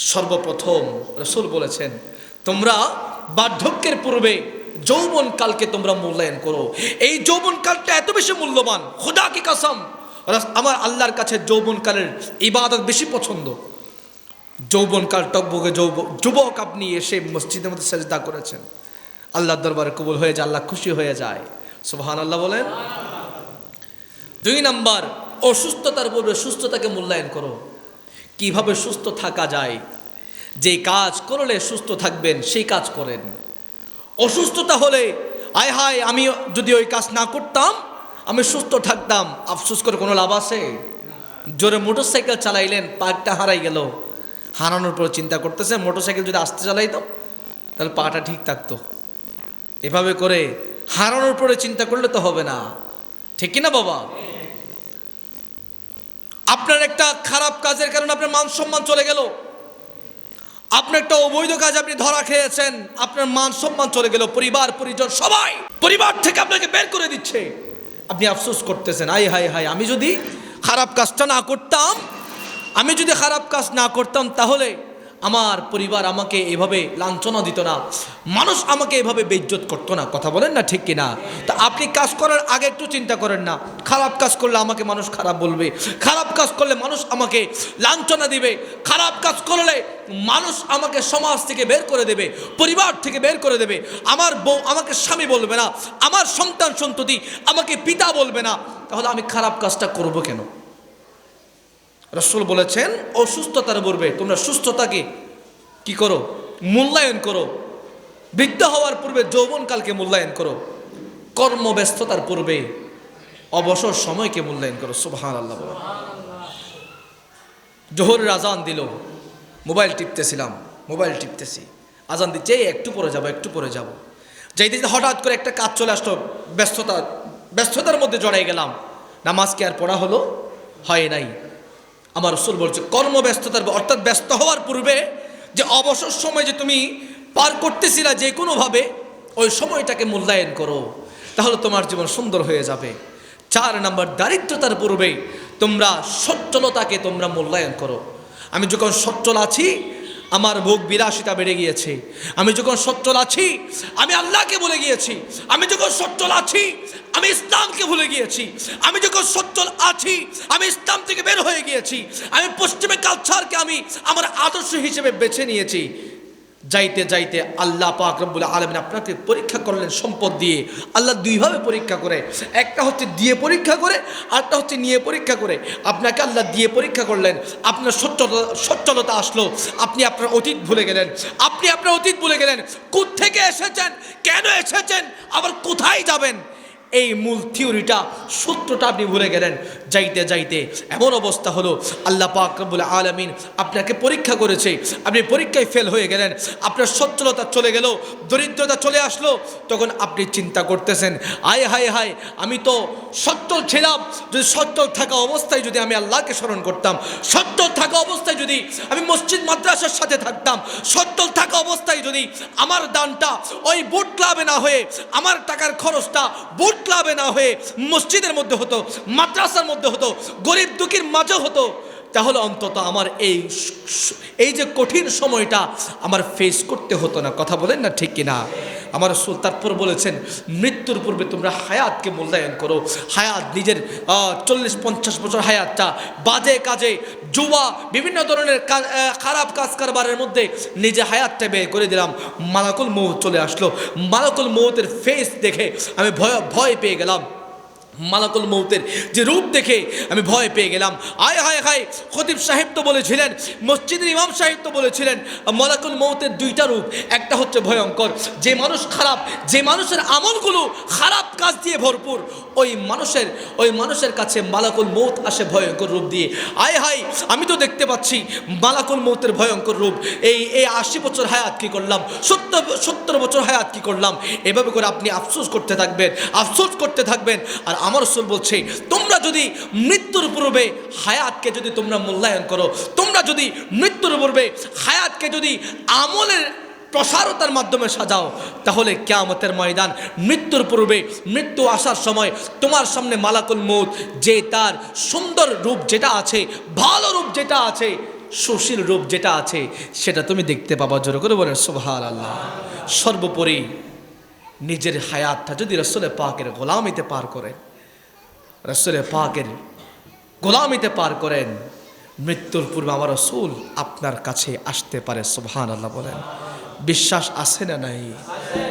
সর্বপ্রথম রাসূল বলেছেন, তোমরা বার্ধক্যের পূর্বে যৌবনকালকে তোমরা মূল্যায়ন করো। এই যৌবনকালটা এত বেশি মূল্যবান, খোদা কি কসম, আমার আল্লাহর কাছে যৌবনকালের ইবাদত বেশি পছন্দ। যৌবনকাল টকবকে যুবক আপনি এসে মসজিদের মধ্যে সেজদা করেছেন, আল্লাহর দরবারে কবুল হয়ে যায়, আল্লাহ খুশি হয়ে যায়। সুবহানাল্লাহ বলেন। 2 নাম্বার, অসুস্থতার পূর্বে সুস্থতাকে মূল্যায়ন করো। কিভাবে সুস্থ থাকা যায়, যে কাজ করলে সুস্থ থাকবেন সেই কাজ করেন। অসুস্থতা হলে আয় হায় আমি যদি ওই কাজ না করতাম আমি সুস্থ থাকতাম, আফসোস করে কোনো লাভ আছে? জোরে মোটরসাইকেল চালাইলেন, পাটা হারাই গেল, হারানোর পর চিন্তা করতেছে মোটরসাইকেল যদি আস্তে চালাইতাম তাহলে পাটা ঠিক থাকতো। এভাবে করে হারানোর পরে চিন্তা করলে তো হবে না, ঠিক কিনা বাবা? আপনার একটা খারাপ কাজের কারণে আপনার মান সম্মান চলে গেল, আপনার একটা অবৈধ কাজ আপনি ধরা খেয়েছেন, আপনার মান সম্মান চলে গেল, পরিবার পরিজন সবাই পরিবার থেকে আপনাকে বের করে দিচ্ছে, আপনি আফসোস করতেছেন আয় হায় হায় আমি যদি খারাপ কাজটা না করতাম, আমি যদি খারাপ কাজ না করতাম তাহলে আমার পরিবার আমাকে এভাবে লাঞ্ছনা দিত না, মানুষ আমাকে এভাবে বেইজ্জত করতো না। কথা বলেন না, ঠিক কিনা? তা আপনি কাজ করার আগে একটু চিন্তা করেন না, খারাপ কাজ করলে আমাকে মানুষ খারাপ বলবে, খারাপ কাজ করলে মানুষ আমাকে লাঞ্ছনা দিবে, খারাপ কাজ করলে মানুষ আমাকে সমাজ থেকে বের করে দেবে, পরিবার থেকে বের করে দেবে, আমার বউ আমাকে স্বামী বলবে না, আমার সন্তান সন্ততি আমাকে পিতা বলবে না, তাহলে আমি খারাপ কাজটা করব কেন? রাসূল বলেছেন, অসুস্থতার পূর্বে তোমরা সুস্থতাকে কি করো? মূল্যায়ন করো। বৃদ্ধ হওয়ার পূর্বে যৌবনকালকে মূল্যায়ন করো। কর্মব্যস্ততার পূর্বে অবসর সময়কে মূল্যায়ন করো। সুবহানাল্লাহ। জোহরের আজান দিল, মোবাইল টিপতেছিলাম, মোবাইল টিপতেছি, আজান দিচ্ছে একটু পরে যাব একটু পরে যাব, যাইতে হঠাৎ করে একটা কাজ চলে আসলো, ব্যস্ততার মধ্যে জড়াই গেলাম, নামাজ কি আর পড়া হলো? হয় নাই। আমার রাসূল বলছে কর্মব্যস্ততার অর্থাৎ ব্যস্ত হওয়ার পূর্বে যে অবসর সময় যে তুমি পার করতেছিলা যে কোনোভাবে, ওই সময়টাকে মূল্যায়ন করো, তাহলে তোমার জীবন সুন্দর হয়ে যাবে। 4 নাম্বার, দারিদ্রতার পূর্বে তোমরা সচ্ছলতাকে তোমরা মূল্যায়ন করো। আমি যখন সচ্ছল আছি আমার ভোগ বিলাসিতা বেড়ে গিয়েছে, আমি যখন সচ্ছল আছি আমি আল্লাহকে ভুলে গিয়েছি, আমি যখন সচ্ছল আছি আমি ইসলামকে ভুলে গিয়েছি, আমি যখন সচ্ছল আছি আমি ইসলাম থেকে বের হয়ে গিয়েছি, আমি পশ্চিমী কালচারকে আমি আমার আদর্শ হিসেবে বেছে নিয়েছি। যাইতে যাইতে আল্লাহ পাক রব্বুল আলামিন আপনাকে পরীক্ষা করলেন সম্পদ দিয়ে। আল্লাহ 2 ভাবে পরীক্ষা করে, একটা হচ্ছে দিয়ে পরীক্ষা করে, আরেকটা হচ্ছে নিয়ে পরীক্ষা করে। আপনাকে আল্লাহ দিয়ে পরীক্ষা করলেন, আপনার সচ্ছলতা আসলো, আপনি আপনার অতীত ভুলে গেলেন, আপনি আপনার অতীত ভুলে গেলেন, কোত্থেকে এসেছেন, কেন এসেছেন, আবার কোথায় যাবেন, এই মূল থিওরিটা সূত্রটা আপনি ভুলে গেলেন। যাইতে যাইতে এমন অবস্থা হলো আল্লাহ পাক রব্বুল আলামিন আপনাকে পরীক্ষা করেছে, আপনি পরীক্ষায় ফেল হয়ে গেলেন, আপনার সচ্ছলতা চলে গেল, দরিদ্রতা চলে আসলো, তখন আপনি চিন্তা করতেছেন আয় হায় হায় আমি তো সচ্ছল ছিলাম, যদি সচ্ছল থাকা অবস্থায় যদি আমি আল্লাহকে স্মরণ করতাম, সচ্ছল থাকা অবস্থায় যদি আমি মসজিদ মাদ্রাসার সাথে থাকতাম, সচ্ছল থাকা অবস্থায় যদি আমার দানটা ওই বুট ক্লাবে না হয়ে, আমার টাকার খরচটা বুট ক্লাবে না হয়ে মসজিদের মধ্যে হতো, মাদ্রাসার মধ্যে হতো, গরিব দুঃখীর মাঝে হতো, তাহলে অন্তত আমার এই যে কঠিন সময়টা আমার ফেস করতে হতো না। কথা বলেন না, ঠিক কিনা? আমার রাসূল তারপর বলেছেন, মৃত্যুর পূর্বে তোমরা হায়াতকে মূল্যায়ন করো। হায়াত, নিজের 40-50 বছর হায়াতটা বাজে কাজে, জুয়া, বিভিন্ন ধরনের খারাপ কাজ কারবারের মধ্যে নিজে হায়াতটা ব্যয় করে দিলাম। মালাকুল মউত চলে আসলো, মালাকুল মউতের ফেস দেখে আমি ভয় পেয়ে গেলাম, মালাকুল মউতের যে রূপ দেখে আমি ভয় পেয়ে গেলাম। আয় হায় হায়, খতিব সাহেব তো বলেছিলেন, মসজিদের ইমাম সাহেব তো বলেছিলেন, মালাকুল মউতের 2টা রূপ, একটা হচ্ছে ভয়ঙ্কর, যে মানুষ খারাপ, যে মানুষের আমলগুলো খারাপ কাজ দিয়ে ভরপুর, ওই মানুষের কাছে মালাকুল মউত আসে ভয়ঙ্কর রূপ দিয়ে। আয় হায়, আমি তো দেখতে পাচ্ছি মালাকুল মউতের ভয়ঙ্কর রূপ, এই 80 বছর হায়াত কি করলাম, 70 বছর হায়াত কি করলাম, এভাবে করে আপনি আফসোস করতে থাকবেন, আফসোস করতে থাকবেন। আর আমার রাসূল বলছে, তোমরা যদি মৃত্যুর পূর্বে হায়াতকে যদি তোমরা মূল্যায়ন করো, তোমরা যদি মৃত্যুর পূর্বে হায়াতকে যদি আমলের প্রসারতার মাধ্যমে সাজাও, তাহলে কিয়ামতের ময়দান, মৃত্যুর পূর্বে মৃত্যু আসার সময় তোমার সামনে মালাকুল মউত, যে তার সুন্দর রূপ যেটা আছে, ভালো রূপ যেটা আছে, সুশীল রূপ যেটা আছে সেটা তুমি দেখতে পাবা। জোরে করে বলেন সুবহানাল্লাহ। সর্বোপরি নিজের হায়াতটা যদি রসুল পাকের গোলামিতে পার করেন, রসুল পাকের গোলামিতে পার করেন, মৃত্যুর পূর্বে আমার রসুল আপনার কাছে আসতে পারে। সুবহানাল্লাহ বলেন। বিশ্বাস আছে না নাই?